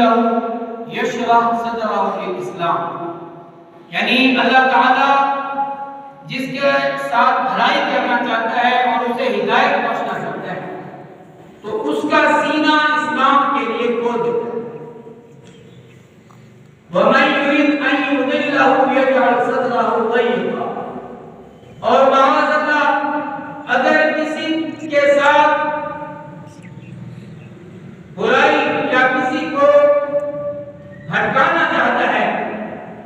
يضله يشرح صدره للاسلام، یعنی اللہ تعالیٰ جس کے ساتھ بھلائی کرنا چاہتا ہے اور اسے ہدایت بخشنا چاہتا ہے تو اس کا سینہ اسلام کے لیے کھول دیتا ہے۔ وَمَن يُرِدْ أَن يُضِلَّهُ يَجْعَلْ صَدْرَهُ ضَيِّقًا، اور معاذ اللہ اگر کسی کے ساتھ برائی یا کسی کو بھٹکانا چاہتا ہے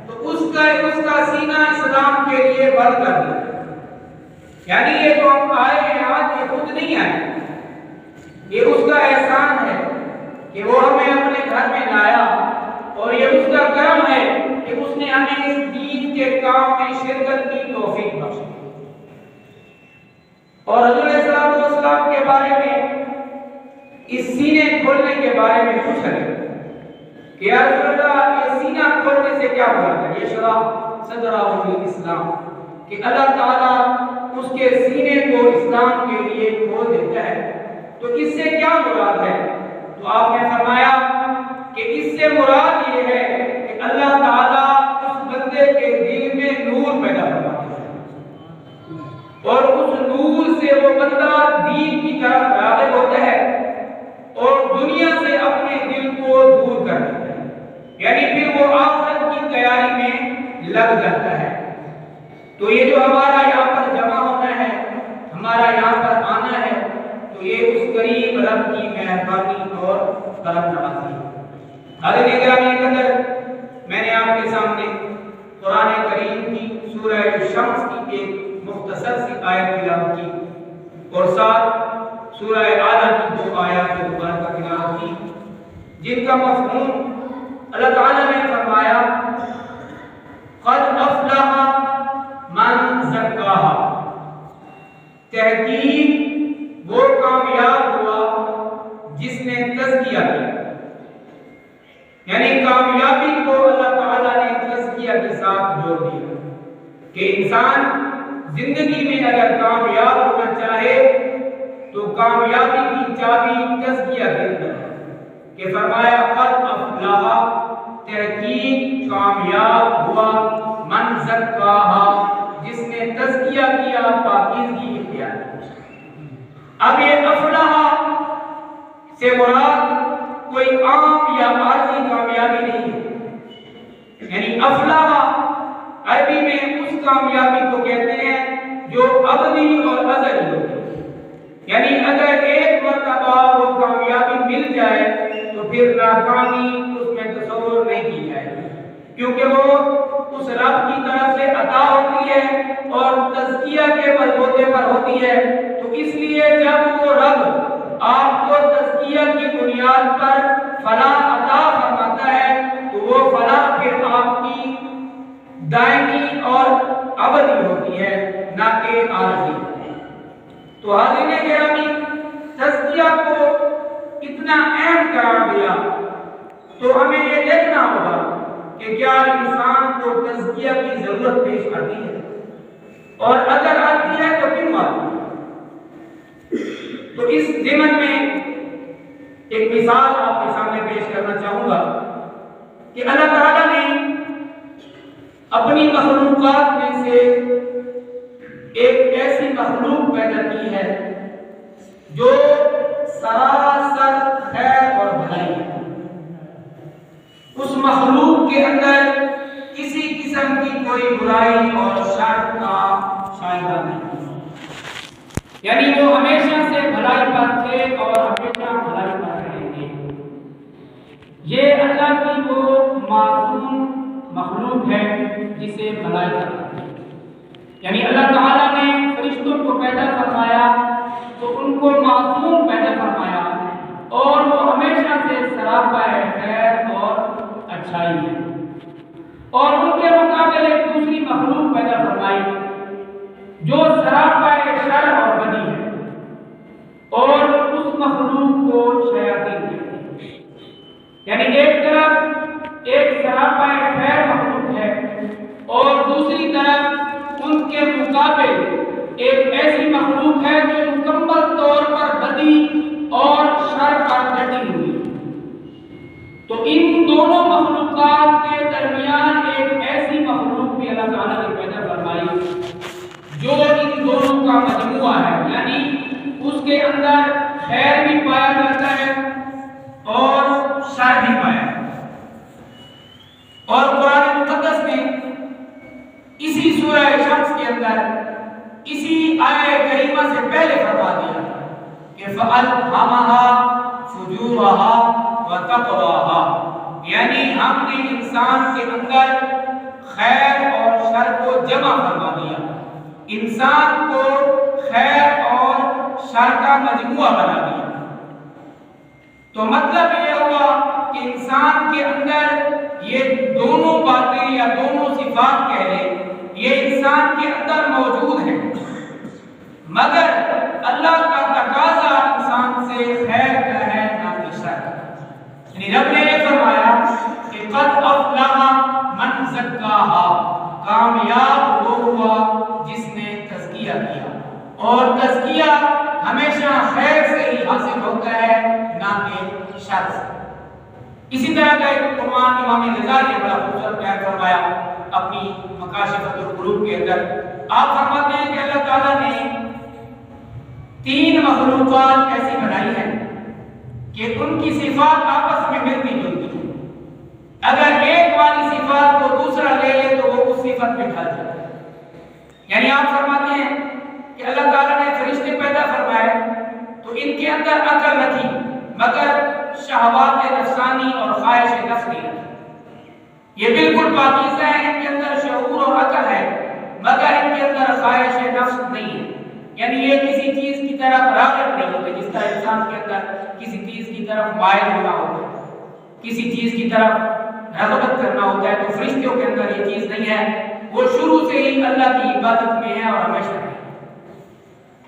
تو اس کا سینہ اسلام کے لیے بند کر دیا۔ یعنی یہ جو ہم آئے ہیں آج یہ خود نہیں آئے، یہ اس کا احسان ہے کہ وہ ہمیں اپنے گھر میں لایا، اور یہ اس کا کرم ہے کہ اس نے ہمیں اس دین کے کام میں شرکت کی توفیق بخشی۔ اور حضور صلی اللہ علیہ وسلم کے بارے میں اس سینے کھولنے کے بارے میں پوچھا گیا کہ یا رسول اللہ یہ سینہ کھولنے سے کیا مراد ہے؟ یہ شرح صدرہ للاسلام کہ اللہ تعالیٰ اس کے سینے کو اسلام کے لیے کھول دیتا ہے، تو اس سے کیا مراد ہے؟ تو آپ نے فرمایا کہ اس سے مراد یہ ہے کہ اللہ تعالیٰ اس بندے کے دل میں نور پیدا فرماتا ہے، اور اس نور سے وہ بندہ دین کی طرف راغب ہوتا ہے اور دنیا سے اپنے دل کو دور کر دیتا ہے، یعنی پھر وہ آخرت کی تیاری میں لگ جاتا ہے۔ تو یہ جو ہمارا یہاں پر جمع ہونا ہے، ہمارا یہاں پر آنا ہے، تو یہ اس کریم رب کی مہربانی اور کرم نوازی ہے۔ حاضرین گرامی قدر، میں نے آپ کے سامنے قرآن کریم کی سورہ شمس کی ایک مختصر سی آیت تلاوت کی اور ساتھ سورہ اعلیٰ کی 2 آیات مبارکہ تلاوت کی، جن کا مفہوم اللہ تعالیٰ نے فرمایا قد افلح من زکاہا، تحقیق وہ کامیاب ہوا جس نے تزکیہ کیا، یعنی کامیابی کو اللہ تعالیٰ نے تزکیہ کے ساتھ جوڑ دیا کہ انسان زندگی میں اگر کامیاب ہونا چاہے تو کامیابی کی چابی تزکیہ کے اندر ہے، کہ فرمایا قد افلح، تحقیق کامیاب ہوا، من زکاہا، جس نے تزکیہ کیا، پاکیزگی اختیار کی۔ اب یہ افلح سے مراد کوئی عام یا عارضی کامیابی نہیں ہے، یعنی افلح عربی میں اس کامیابی کو کہتے ہیں جو ابدی اور ازلی ہوتی ہے، یعنی اگر ایک مرتبہ وہ کامیابی مل جائے تو پھر ناکامی اس میں تصور نہیں کی جائے، کیونکہ وہ اس رب کی طرف سے عطا ہوتی ہے اور تزکیہ کے بلبوتے پر ہوتی ہے۔ تو اس لیے جب وہ رب آپ کو تزکیہ کی بنیاد پر فلاح عطا فرماتا ہے تو وہ فلاح پھر آپ کی دائمی اور ابدی ہوتی ہے، نہ کہ عارضی۔ تو حاضرین گرامی، تزکیہ کو اتنا اہم قرار دیا تو ہمیں یہ دیکھنا ہوگا کہ کیا انسان کو تزکیہ کی ضرورت پیش آتی ہے، اور اگر آتی ہے تو کیوں آتی ہے۔ تو اس ضمن میں ایک مثال آپ کے سامنے پیش کرنا چاہوں گا کہ اللہ تعالیٰ نے اپنی مخلوقات میں سے ایک ایسی مخلوق پیدا کی ہے جو سراسر خیر اور بھلائی ہے۔ اس مخلوق کے اندر کسی قسم کی کوئی برائی اور شر کا شائبہ نہیں، یعنی وہ ہمیشہ سے بھلائی پر تھے اور ہمیشہ بھلائی پر رہیں گے۔ یہ اللہ کی وہ معصوم مخلوق ہے جسے بھلائی کرتے ہیں، یعنی اللہ تعالیٰ نے فرشتوں کو پیدا فرمایا تو ان کو معصوم پیدا فرمایا، اور وہ ہمیشہ سے سراپاہ خیر اور اچھائی ہے، اور ان کے مقابل ایک دوسری مخلوق پیدا فرمائی جو سراپاہ شر اور بدی ہے، اور اس مخلوق کو شیاطین کہتے ہیں۔ یعنی ایک طرف ایک سراپاہ خیر مخلوق ہے اور دوسری طرف ان کے مقابل ایک ایسی مخلوق ہے جو مکمل طور پر بدی اور شر پر ڈٹی ہوئی ہے۔ تو ان دونوں مخلوقات کے درمیان ایک ایسی مخلوق بھی اللہ تعالیٰ نے پیدا فرمائی جو ان دونوں کا مجموعہ ہے، یعنی اس کے اندر خیر بھی پایا جاتا ہے اور شر بھی پایا جاتا ہے۔ اور قرآن مقدس نے اسی سورہ شمس کے اندر اسی آیہ کریمہ سے پہلے فرما دیا کہ فَأَلْهَمَهَا فُجُورَهَا وَتَقْوَاهَا، یعنی ہم نے انسان کے اندر خیر اور شر کو جمع فرما دیا، انسان کو خیر اور شر کا مجموعہ بنا دیا۔ تو مطلب یہ ہوا کہ انسان کے اندر یہ دونوں باتیں یا دونوں صفات کہہ لیں، یہ انسان کے اندر موجود ہیں، مگر اللہ کا تقاضا انسان سے خیر کا ہے نہ کہ شر کا۔ یعنی رب نے یہ فرمایا کہ قد افلح من زکاہا، کامیاب وہ ہوا جس نے تزکیہ کیا، اور تزکیہ ہمیشہ خیر سے ہی حاصل ہوتا ہے نہ کہ شر سے۔ اسی طرح کا ایک قرآن امام غزالی نے بڑا خوبصورت بیان فرمایا اپنی مکاشفۃ القلوب کے اندر۔ آپ فرماتے ہیں کہ اللہ تعالیٰ نے 3 مخلوقات ایسی بنائی ہیں کہ ان کی صفات آپس میں ملتی جلتی ہیں، اگر ایک والی صفات کو دوسرا لے لے تو وہ اس صفت میں ڈھل جاتا ہے۔ یعنی آپ فرماتے ہیں کہ اللہ تعالیٰ نے فرشتے پیدا فرمائے تو ان کے اندر عقل نہ تھی، مگر شہوات نفسانی اور خواہش نفس نہیں رکھی۔ یہ بالکل پاکیزہ ہے، ان کے اندر شعور اور عقل ہے، مگر ان کے اندر خواہش نفس نہیں ہے، یعنی یہ کسی چیز کی طرف راغب نہیں ہوتے، جس طرح انسان کے اندر کسی چیز کی طرف مائل ہونا ہوتا ہے، کسی چیز کی طرف رغبت کرنا ہوتا ہے، تو فرشتوں کے اندر یہ چیز نہیں ہے، وہ شروع سے ہی اللہ کی عبادت میں ہے اور ہمیشہ ہے۔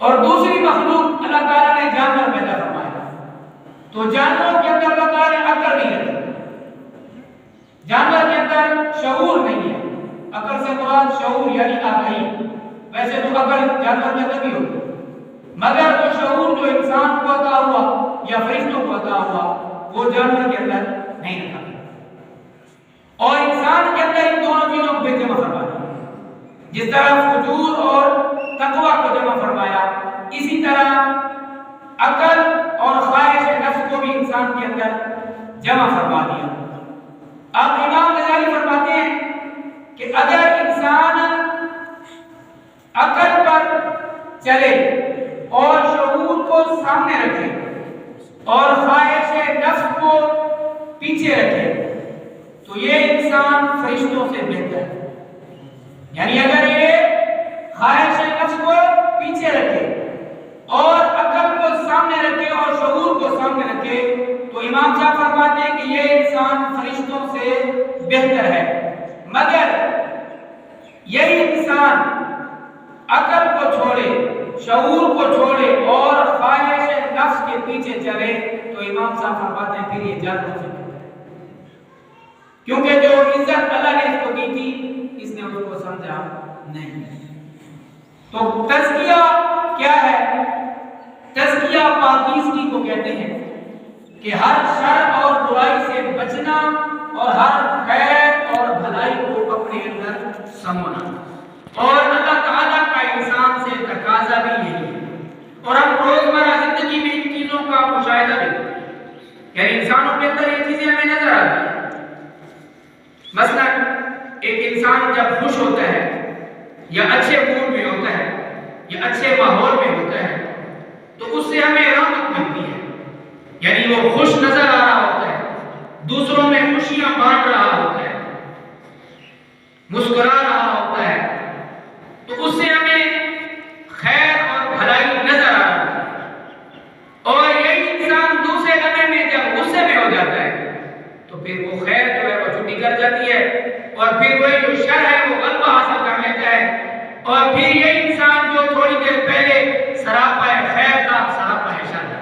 اور دوسری مخلوق اللہ تعالیٰ نے جانور پیدا فرمایا، تو جانوروں کے اندر اللہ تعالیٰ نے عقل نہیں رکھی، جانور کے اندر شعور نہیں ہے۔ عقل سے مراد شعور یعنی آگاہی، ویسے تو عقل جانور کے اندر بھی ہوتی ہے، مگر وہ شعور جو انسان کو عطا ہوا یا فرشتوں کو عطا ہوا وہ جانور کے اندر نہیں رکھا گیا۔ اور انسان کے اندر ان دونوں چیزوں کو جمع فرما دیا، جس طرح فجور اور تقوی کو جمع فرمایا، اسی طرح عقل اور خواہش نفس کو بھی انسان کے اندر جمع فرما دیا۔ اب امام غزالی فرماتے ہیں کہ اگر انسان عقل پر چلے اور شعور کو سامنے رکھے اور خواہش نفس کو پیچھے رکھے تو یہ انسان فرشتوں سے بہتر ہے۔ یعنی اگر یہ خواہش نفس کو پیچھے رکھے اور عقل کو سامنے رکھے اور شعور کو سامنے رکھے تو امام صاحب فرماتے ہیں کہ یہ انسان فرشتوں سے بہتر ہے، مگر یہی انسان عقل کو چھوڑے، شعور کو چھوڑے اور خواہش نفس کے پیچھے چلے تو امام صاحب فرماتے ہیں پھر یہ جانوروں سے بہتر ہے، کیونکہ جو عزت اللہ نے اس کو دی تھی اس نے اس کو سمجھا نہیں۔ تو تزکیہ کیا ہے؟ تزکیہ پاکیزگی کو کہتے ہیں کہ ہر شر اور برائی سے بچنا اور ہر خیر اور بھلائی کو اپنے اندر سمونا، اور اللہ تعالیٰ کا انسان سے تقاضا بھی یہی ہے۔ اور ہم روزمرہ زندگی میں ان چیزوں کا مشاہدہ بھی کرتے ہیں، یعنی انسانوں کے اندر یہ چیزیں ہمیں نظر آتی ہیں۔ مثلا ایک انسان جب خوش ہوتا ہے یا اچھے موڈ میں ہوتا ہے یا اچھے ماحول میں ہوتا ہے تو اس سے ہمیں رحمت ملتی ہے، یعنی وہ خوش نظر آ رہا ہوتا ہے، دوسروں میں خوشیاں بانٹ رہا ہوتا ہے، مسکرا رہا ہوتا ہے، تو اس سے ہمیں خیر اور بھلائی نظر آ رہی ہے۔ اور یہی انسان دوسرے لمحے میں جب غصے میں ہو جاتا ہے تو پھر وہ خیر جو ہے وہ چھٹی کر جاتی ہے، اور پھر وہی جو شر ہے وہ غلبہ حاصل کر لیتا ہے، اور پھر یہ انسان جو تھوڑی دیر پہلے سراپا خیر کا سراپا شر ہے۔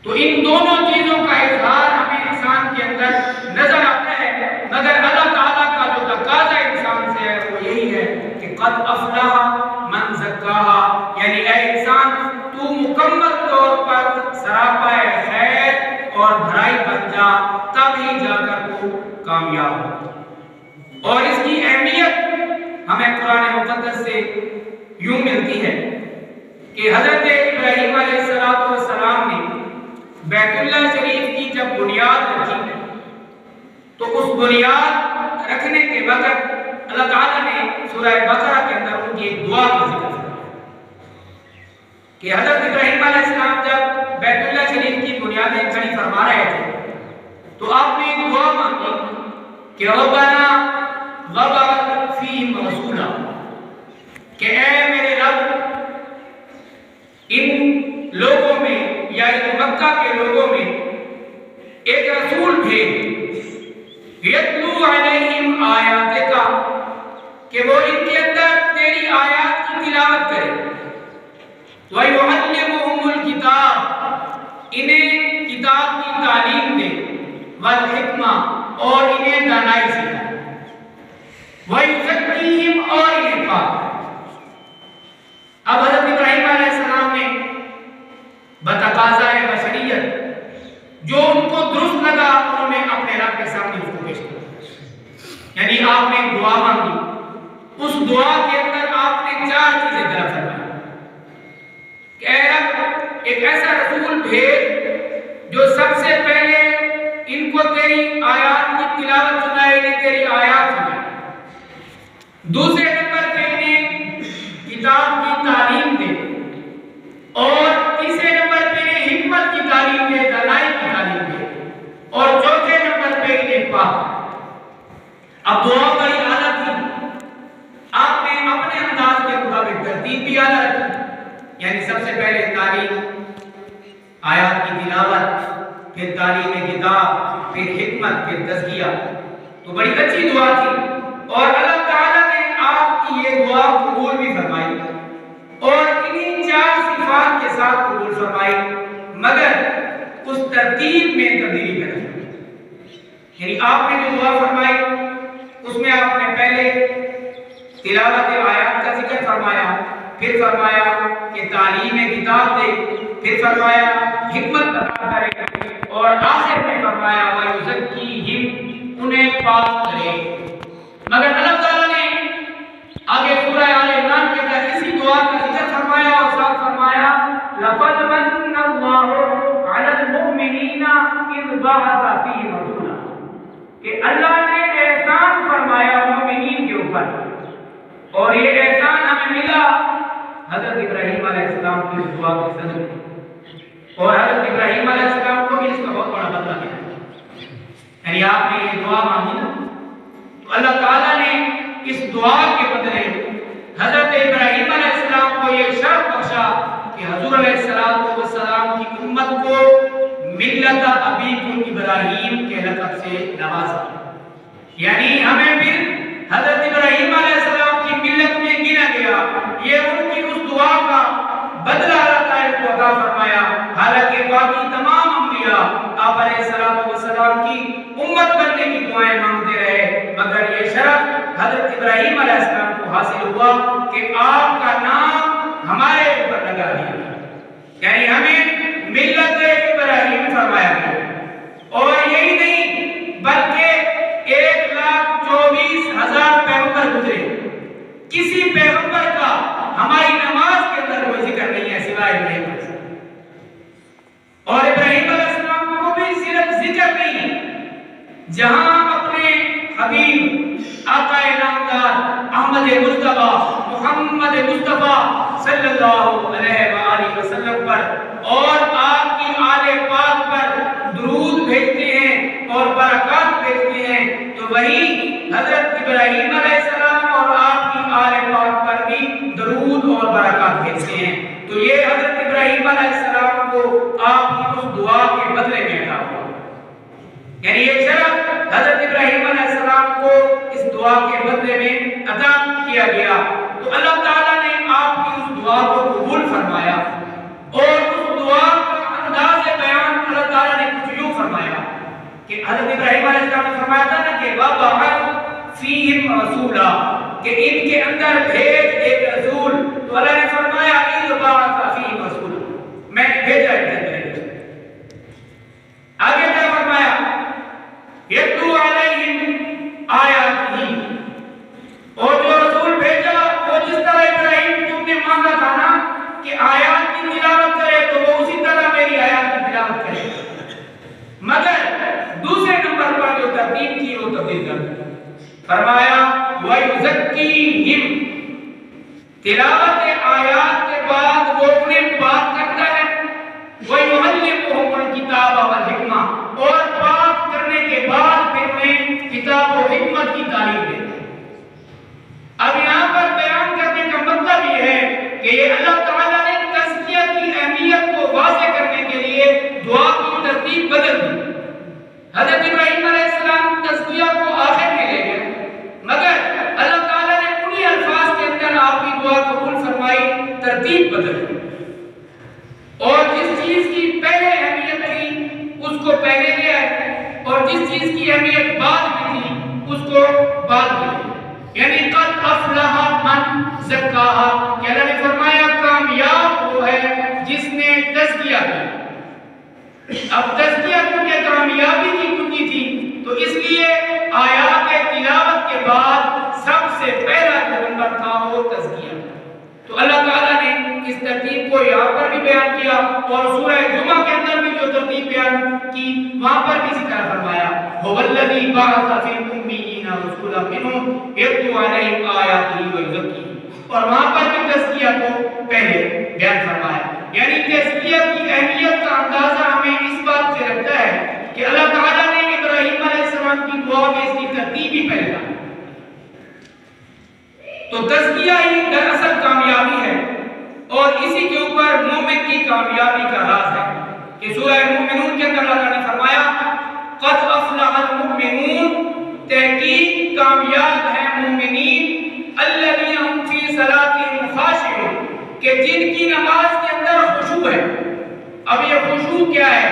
تو ان دونوں چیزوں کا اظہار ہمیں انسان کے اندر نظر آتا ہے، مگر اللہ تعالیٰ کا جو تقاضا انسان سے ہے وہ یہی ہے کہ قد افلح من زکاہا، یعنی اے انسان تو مکمل طور پر سراپا خیر اور بھلائی بن جا تب ہی جا کر وہ کامیاب ہو۔ اور اس کی اہمیت ہمیں قرآن مقدس سے یوں ملتی ہے کہ حضرت ابراہیم علیہ السلام نے بیت اللہ شریف کی جب بنیاد رکھی تو اس بنیاد رکھنے کے وقت اللہ تعالیٰ نے سورہ بقرہ کے اندر ان کی ایک دعا کا ذکر کیا کہ حضرت ابراہیم علیہ السلام جب بیت اللہ شریف کی بنیادیں کھڑی فرما رہے تھے تو آپ نے ایک دعا مانگی کہ ربنا وابعث فیہم رسولا، کہ اے میرے رب ان لوگوں میں یا ان مکہ کے لوگوں میں ایک رسول بھیج یتلو علیہم آیاتک، کہ وہ ان کے اندر تیری آیات کی تلاوت کرے، وَيُعَلِّمُهُمُ الْكِتَابَ، انہیں کتاب کی تعلیم دے، والحکمہ، اور انہیں دانائی سکھائے، وَيُزَكِّيهِمْ، اور انہیں پاک کرے۔ اب حضرت ابراہیم علیہ السلام نے بتقاضائے بشریت جو ان کو درست لگا انہوں نے اپنے رب کے سامنے اس کو پیش کیا، یعنی آپ نے ایک دعا مانگی، اس دعا کے اندر آپ نے 4 چیزیں طلب فرمائی کہ اے رب ایک ایسا رسول بھیج جو سب سے پہلے ان کو تیری آیات کی تلاوت سنائے، انہیں تیری آیات سنائے، دوسرے نمبر پہ انہیں کتاب کی تعلیم دے، اور تیسرے نمبر پہ انہیں حکمت کی تعلیم دے، دانائی کی تعلیم دے، اور چوتھے نمبر پہ انہیں پاک۔ اب دعا بڑی اعلیٰ تھی، آپ نے اپنے انداز کے مطابق ترتیب بھی اعلیٰ رکھی، یعنی سب سے پہلے تعلیم، آیات کی تلاوت، پھر تعلیم کتاب، پھر حکمت، پھر تزکیہ، تو بڑی اچھی دعا تھی، اور اللہ تعالیٰ نے آپ کی یہ دعا قبول بھی فرمائی اور انہی 4 صفات کے ساتھ قبول فرمائی، مگر اس ترتیب میں تبدیلی کر دی، یعنی آپ نے جو دعا فرمائی اس میں آپ نے پہلے تلاوت آیات کا ذکر فرمایا، پھر فرمایا کہ تعلیم کتاب دے، پھر فرمایا حکمت عطا کرے، اور آخر میں فرمایا وَيُزَكِّيهِمْ، انہیں پاک کرے۔ مگر اللہ تعالیٰ نے آگے سورہ آل عمران کے اندر اسی دعا کا ذکر فرمایا اور ساتھ فرمایا لَقَدْ مَنَّ اللَّهُ عَلَى الْمُؤْمِنِينَ إِذْ بَعَثَ فِيهِمْ رَسُولًا، کہ اللہ نے احسان فرمایا مومنین کے اوپر، اور یہ احسان ہمیں ملا حضرت ابراہیم علیہ السلام کی دعا کے صدقے، اور حضرت ابراہیم علیہ السلام کو بھی اس کا بہت بڑا بدلہ ملا، یعنی آپ نے یہ دعا مانگی نا تو اللہ تعالیٰ نے اس دعا کے بدلے حضرت ابراہیم علیہ السلام کو یہ شرف بخشا کہ حضور علیہ السلام کی امت کو ملت ابیکم ابراہیم کے لقب سے نوازا، یعنی ہمیں پھر حضرت ابراہیم علیہ السلام کی ملت میں گنا گیا، یہ ان کی اس دعا کا بدلہ اللہ تعالیٰ کو عطا فرمایا، حالانکہ باقی تمام انبیاء آپ علیہ السلام کی امت بننے کی دعائیں مانگتے رہے، مگر یہ شرف حضرت ابراہیم علیہ السلام کو حاصل ہوا کہ آپ کا نام ہمارے اوپر لگا دیا، یعنی ہمیں ملت ابراہیم فرمایا گیا، اور یہی نہیں بلکہ 1,24,000 پیغمبر گزرے، کسی پیغمبر کا ہماری نماز کے اندر کوئی ذکر نہیں ہے سوائے ابراہیم علیہ السلام، اور ابراہیم علیہ السلام کو بھی صرف ذکر نہیں، جہاں اپنے حبیب آقا نامدار احمد مصطفیٰ محمد مصطفیٰ صلی اللہ علیہ وآلہ وسلم پر اور آپ کی آل پاک پر درود بھیجتے ہیں اور برکات بھیجتے ہیں، تو وہی حضرت ابراہیم علیہ السلام اور آپ کی آل پاک پر بھی درود اور برکات بھیجتے ہیں، تو یہ حضرت ابراہیم علیہ السلام کو آپ کی اس دعا کے بدلے میں عطا ہوا، یعنی یہ شرف حضرت ابراہیم علیہ السلام کو اس دعا کے بدلے میں عطا کیا گیا، تو اللہ تعالیٰ نے آپ کی اس دعا کو قبول فرمایا، اور اس دعا کا انداز بیان اللہ تعالیٰ نے کچھ یوں فرمایا کہ حضرت ابراہیم علیہ السلام نے فرمایا تھا نا کہ وَبَعَثَ فِيهِمْ رَسُولًا، کہ ان کے اندر بھیج ایک رسول، تو اللہ نے فرمایا إِذْ بَعَثَ فِيهِمْ رَسُولًا، میں نے بھیجا ان کے اندر، آگے کیا فرمایا فرمایا وَيُزَكِّيهِمْ، تلاوت آیات کے بعد وہ انہیں پاک کرتا ہے، وَيُعَلِّمُهُمُ الْكِتَابَ وَالْحِکْمَةَ، اور پاک کرنے کے بعد پھر انہیں کتاب و حکمت کی تعلیم دیتا ہے۔ اب یہاں پر بیان کرنے کا مطلب یہ ہے کہ یہ اللہ تعالیٰ نے تزکیہ کی اہمیت کو واضح کرنے کے لیے دعا کی ترتیب بدل دی۔ حضرت ابراہیم علیہ السلام تزکیہ کو آخر میں لے گئے، مگر اللہ تعالیٰ نے انہی الفاظ کے اندر آپ کی دعا قبول فرمائی، ترتیب بدل دی، اور جس چیز کی پہلے اہمیت تھی اس کو پہلے لیا ہے، اور جس چیز کی اہمیت بعد میں تھی اس کو بعد میں لیا۔ یعنی قد افلح من زکاہا، کہ اللہ نے فرمایا کامیاب وہ ہے جس نے تزکیہ کیا۔ اب تزکیہ کیونکہ کامیابی کی کنجی تھی تو اس لیے آیات تلاوت کے بعد سب سے پہلا جو نمبر تھا وہ تزکیہ۔ تو اللہ تعالیٰ نے اس ترتیب کو یہاں پر بھی بیان کیا، اور سورہ جمعہ کے اندر بھی جو ترتیب بیان کی وہاں پر بھی اسی طرح فرمایا هو الذی بعث فی الامیین رسولا منہم یتلو علیہم آیاتہ ویزکیہم، اور وہاں پر بھی تزکیہ کو پہلے بیان فرمایا۔ یعنی تزکیہ کی اہمیت کا اندازہ ہمیں اس بات سے لگتا ہے کہ اللہ تعالیٰ نے ابراہیم علیہ السلام کی دعا میں اس کی ترتیب ہی پہلے ڈالی۔ تو تزکیہ ہی دراصل کامیابی ہے، اور اسی کے اوپر مومن کی کامیابی کا راز ہے کہ سورہ مومنون کے اندر اللہ نے فرمایا قد افلح المؤمنون، تحقیق کامیاب ہیں مومنین، الذین هم فی صلاتہم خاشعون، کہ جن کی نماز کے اندر خشوع ہے۔ اب یہ خشوع کیا ہے؟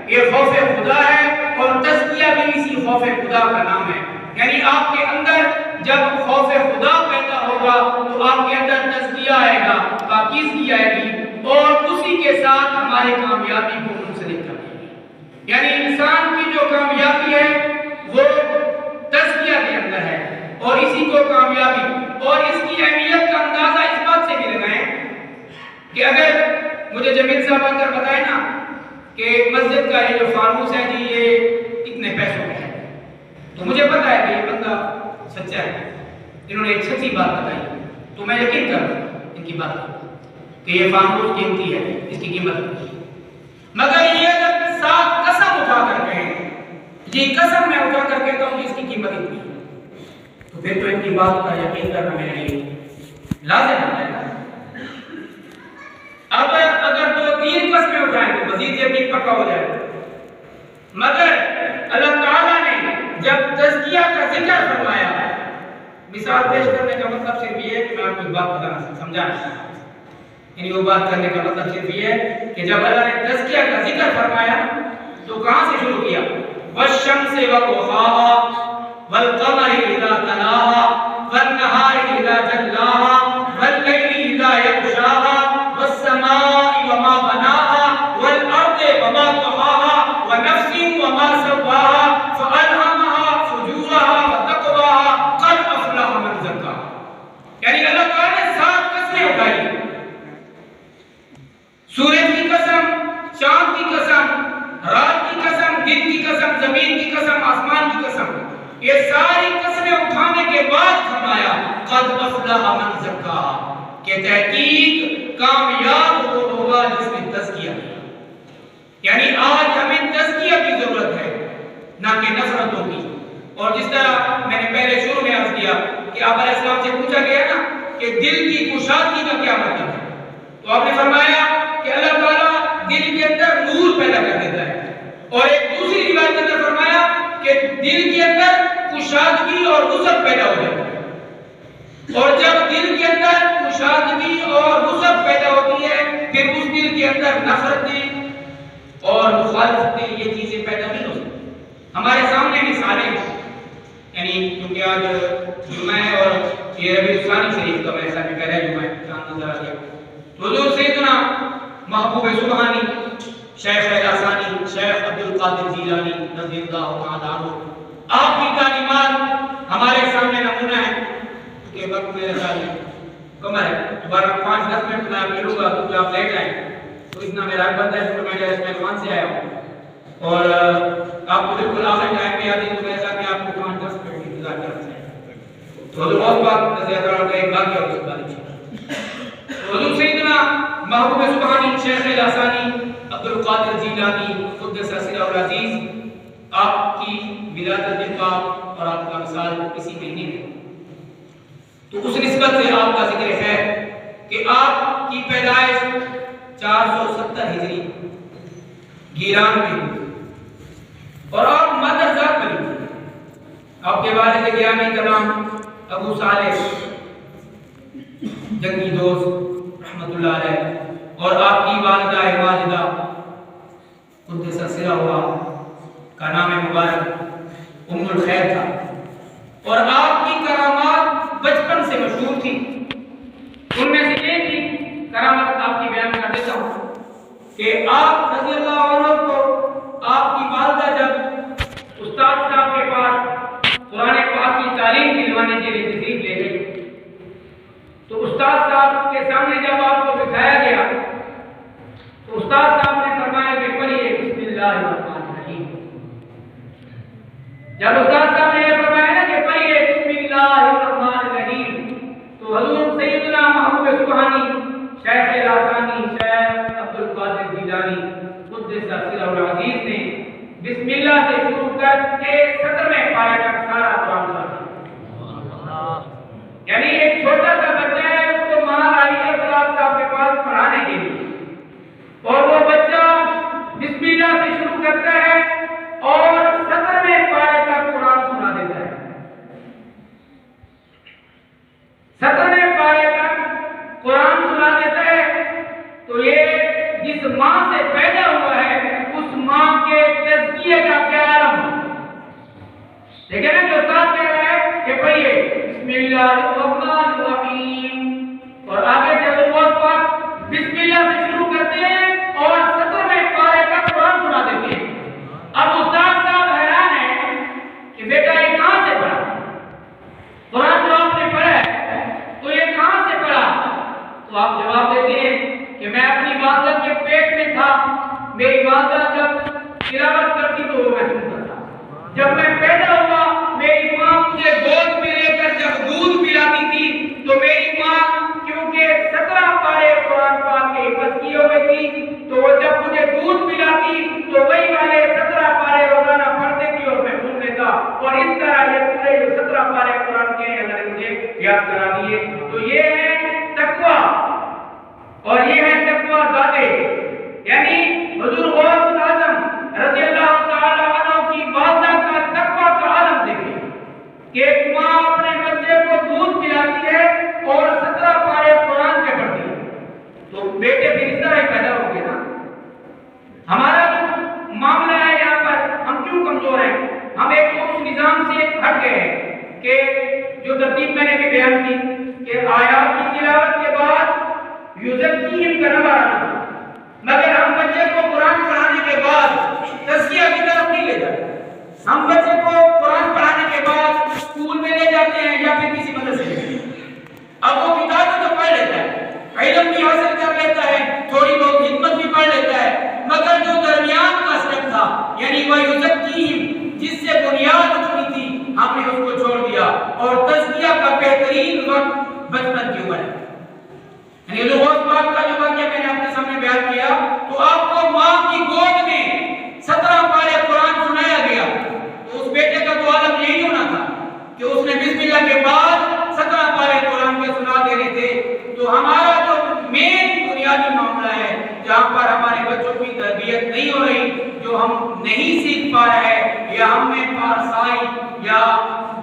یہ خوف خدا ہے، اور تزکیہ بھی اسی خوف خدا کا نام ہے۔ یعنی آپ کے اندر جب خوف خدا پیدا ہوگا تو آپ کے اندر تزکیہ آئے گا، پاکیزگی آئے گی، اور اسی کے ساتھ ہماری کامیابی کو منسلک کرے گی۔ یعنی انسان کی جو کامیابی ہے وہ تزکیہ کے اندر ہے، اور اسی کو کامیابی، اور اس کی اہمیت کا اندازہ اس بات سے بھی لگائیں کہ اگر مجھے جمیل صاحب آ کر بتائے نا کہ مسجد کا یہ جو فانوس ہے جی یہ اتنے پیسوں میں ہے، تو مجھے پتا ہے کہ یہ بندہ سچا ہے، انہوں نے ایک سچی بات بتائی، تو میں یقین کروں ان کی بات کہ یہ فانوس قیمتی ہے، اس کی قیمت ہے۔ مگر یہ اگر ساتھ قسم اٹھا کر کہیں، یہ قسم میں اٹھا کر کہتا ہوں کہ اس کی قیمت اتنی ہے، تو پھر تو ان کی بات کا یقین کرنا میرے لیے لازم ہو جائے گا۔ اب اگر دو تین قسمیں اٹھائیں تو مزید یقین پکا ہو جائے گا۔ مگر اللہ تعالیٰ نے جب تزکیہ کا ذکر فرمایا، مثال پیش کرنے کا مطلب صرف یہ ہے کہ میں آپ کو ایک بات بتانا سمجھانا چاہتا ہوں، یعنی وہ بات کرنے کا مطلب صرف یہ ہے کہ جب اللہ نے تزکیہ کا ذکر فرمایا تو کہاں سے شروع کیا؟ والشمس وضحاها والقمر اذا تلاها والنهار اذا جلاها والليل اذا يغشاها والسماء وما بناها والارض وما طحاها ونفس وما سواها فألهمها فجورها وتقواها قد افلح من زکاها۔ یعنی اللہ تعالیٰ نے 7 قسمیں اٹھائی، سورج کی قسم، چاند کی قسم، رات کی قسم، دن کی قسم، زمین کی قسم، آسمان کی قسم، یہ ساری قسمیں اٹھانے کے بعد فرمایا قد افلح من زکاها، کہ تحقیق کامیاب وہ ہوگا جس نے تزکیہ کیا۔ یعنی آج ہمیں تزکیہ کی ضرورت ہے، نہ کہ نفرتوں کی۔ اور جس طرح میں نے پہلے شروع میں عرض کیا کہ آپ علیہ السلام سے پوچھا گیا نا کہ دل کی کشادگی کا کیا مطلب ہے، تو آپ نے فرمایا کہ اللہ تعالیٰ دل کے اندر نور پیدا کر دیتا ہے، اور ایک دوسری روایت کے اندر فرمایا کہ دل کے اندر کشادگی اور وسعت پیدا ہو جاتی ہے، اور جب دل کے اندر کشادگی اور وسعت پیدا ہوتی ہے پھر اس دل کے اندر نفرتیں اور مخالفتیں، یہ چیزیں پیدا نہیں ہو سکتی۔ ہمارے سامنے مثالیں ہیں، یعنی کیونکہ آج جمعہ ہے اور یہ ربیع الثانی شریف کا ویسا بھی پہلا جمعہ ہے، چاند نظر آ گیا، حضور سیدنا محبوب سبحانی شیخ خراسانی شیخ عبد القادر جیلانی رضی اللہ تعالیٰ عنہ، آپ کی تعلیمات ہمارے سامنے نمونہ ہے کہ وقت میرے ساتھ کم ہے، دوبارہ 5-10 منٹ میں آپ ملوں گا کیونکہ آپ لیٹ آئے تو اتنا میرا بند ہے کہ میں اس مہمان سے آیا ہوں، اور آپ کو بالکل آخر ٹائم میں یاد ہے تو میرے ساتھ میں آپ کو 5-10 منٹ انتظار کرنا چاہیے۔ تو حضور غوث پاک رضی اللہ عنہ کا ایک واقعہ اس بارے میں حضور سیدنا محبوب سبحانی شیخ لاسانی عبد القادر جیلانی قدس سرہ العزیز آپ کی ولادت پاک اور آپ کا وصال اسی مہینے میں، تو اس نسبت سے آپ کا ذکر ہے کہ آپ کی پیدائش 470 ہجری گیران میں ہوئی اور آپ مادر ذات بنی تھی۔ آپ کے والد گرامی کا نام ابو صالح جنگی دوست رحمت اللہ علیہ اور آپ کی والدہ ماجدہ قدس سرہ کا نام مبارک ام الخیر تھا، اور آپ کی کرامات بچپن سے مشہور تھی۔ ان میں سے ایک ہی کرامت آپ کی بیان کر دیتا ہوں کہ آپ رضی اللہ عنہ کو آپ کی والدہ جب استاد صاحب کے پاس قرآن پاک کی تعلیم دلوانے کے لیے تشریف لے گئی، تو استاد صاحب کے سامنے جب آپ کو بٹھایا گیا تو استاد صاحب نے فرمایا کہ پڑھیے بسم اللہ الرحمن الرحیم۔ جب استاد صاحب نے یہ فرمایا نا کہ پڑھیے بسم اللہ الرحمن الرحیم، تو حضور سیدنا محبوب سبحانی شیخ لاسانی شیخ عبد القادر جیلانی قدس سرہ العزیز نے بسم اللہ سے شروع کر کے 17ویں پارے تک سارا قرآن پڑھا۔ یعنی ایک چھوٹا سا بچہ ہے، اس کو ماں لائی ہے استاد صاحب کے پاس پڑھانے کے لیے، اور وہ بچہ بسم اللہ سے شروع کرتا ہے اور 17ویں پارے تک قرآن سنا دیتا ہے۔ 17ویں پارے تک قرآن سنا دیتا ہے، تو یہ جس ماں سے پیدا ہوا ہے اس ماں کے تزکیے کا کیا عالم ہے۔ دیکھیں نا جو استاد کہہ رہا ہے کہ پڑھیے بسم اللہ الرحمن الرحیم، اور آگے سے حضور غوث پاک بسم اللہ سے شروع کرتے ہیں اور 17ویں پارے کا قرآن سنا دیتے ہیں۔ اب استاد صاحب حیران ہے کہ بیٹا یہ کہاں سے پڑھا؟ قرآن جو آپ نے پڑھا ہے تو یہ کہاں سے پڑھا؟ تو آپ جواب دیتے ہیں کہ میں اپنی والدہ کے پیٹ میں تھا، میری والدہ جب تلاوت کرتی تو وہ میں سنتا تھا، جب میں پیدا ہوا میری ماں مجھے گود میں لے کر جب دودھ پلاتی تھی تو میری ماں کیونکہ 17 پارے قرآن پاک کے حفظ کیے ہوئے تھی، تو وہ جب مجھے دودھ پلاتی تو وہی والے 17 پارے روزانہ پڑھتے تھی اور میں سن لیتا، اور اس طرح یہ پورے جو 17 پارے قرآن کے اللہ نے مجھے یاد کرا دیے۔ تو یہ ہے تقویٰ، اور یہ ہے تقویٰ ذاتے، یعنی حضور غوث اعظم رضی اللہ تعالی عنہ کی والدہ کا تقویٰ کا عالم دیکھیں کہ ایک ماں اپنے بچے کو دودھ پلاتی ہے اور 17 پارے قرآن کے پڑھتی ہے، تو بیٹے پھر اس طرح ہی پیدا ہو گئے نا۔ ہمارا جو معاملہ ہے یہاں پر ہم کیوں کمزور ہیں؟ ہم ایک تو اس نظام سے ہٹ گئے ہیں کہ جو ترتیب میں نے بھی بیان کی کہ آیات کی تلاوت کے بعد یزکیہم کا نمبر آنا، مگر ہم بچے کو قرآن پڑھانے کے بعد تزکیہ کی طرف نہیں لے جاتے۔ ہم بچے کو قرآن پڑھانے کے بعد اسکول میں لے جاتے ہیں یا پھر کسی مدرسے میں، اب وہ کتابیں تو پڑھ لیتا ہے، علم بھی حاصل کر لیتا ہے، تھوڑی بہت حکمت بھی پڑھ لیتا ہے، مگر جو درمیان کا اسٹیپ تھا یعنی وہ یزکیہم جس سے بنیاد اٹھنی تھی ہم نے اس کو چھوڑ دیا، اور تزکیہ کا بہترین وقت بچپن کی عمر ہے۔ یعنی حضور غوث پاک کا جو واقعہ میں نے اپنے سامنے بیان کیا تو آپ کو ماں کی گود میں 17 پارے قرآن سنایا گیا، تو اس بیٹے کا تو عالم یہی ہونا تھا کہ اس نے بسم اللہ کے بعد 17 پارے قرآن کے سنا دینے تھے۔ تو ہمارا جو مین بنیادی معاملہ ہے جہاں پر ہمارے بچوں کی تربیت نہیں ہو رہی، جو ہم نہیں سیکھ پا رہے یا ہم میں پارسائی یا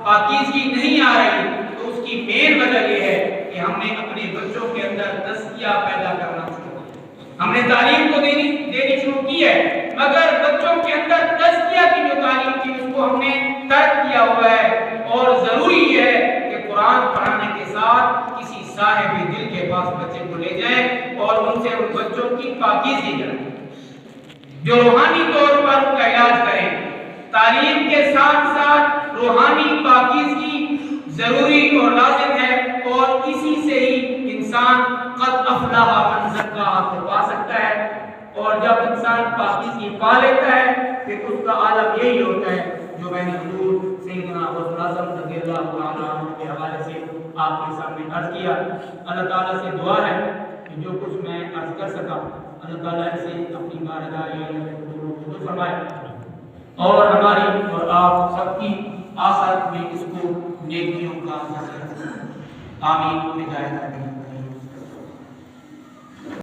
پاکیزگی نہیں آ رہی، تو اس کی مین وجہ یہ ہے کہ ہم نے اپنے بچوں کے اندر تزکیہ پیدا کرنا شروع کیا۔ ہم نے تعلیم کو دینی شروع کی ہے، مگر بچوں کے اندر تزکیہ کی جو تعلیم تھی اس کو ہم نے ترک کیا ہوا ہے، اور ضروری ہے کہ قرآن پڑھانے کے ساتھ کسی صاحب دل کے پاس بچے کو لے جائیں اور ان سے ان بچوں کی پاکیزگی کریں، جو روحانی طور پر ان کا علاج کریں۔ تعلیم کے ساتھ ساتھ روحانی پاکیزگی ضروری اور لازم ہے، اور اسی سے ہی انسان قد افلح من زکاہا کو پا سکتا ہے، اور جب انسان پاکیزگی پا لیتا ہے پھر اس کا عالم یہی ہوتا ہے جو میں نے حضور سیدنا غوث اعظم رضی اللہ تعالیٰ عنہ کے حوالے سے آپ کے سامنے عرض کیا۔ اللہ تعالیٰ سے دعا ہے کہ جو کچھ میں عرض کر سکا اللہ تعالیٰ اسے اپنی بارگاہ میں قبول فرمائے اور ہماری اور آپ سب کی آخرت میں اس کو نیکیوں کا آمین۔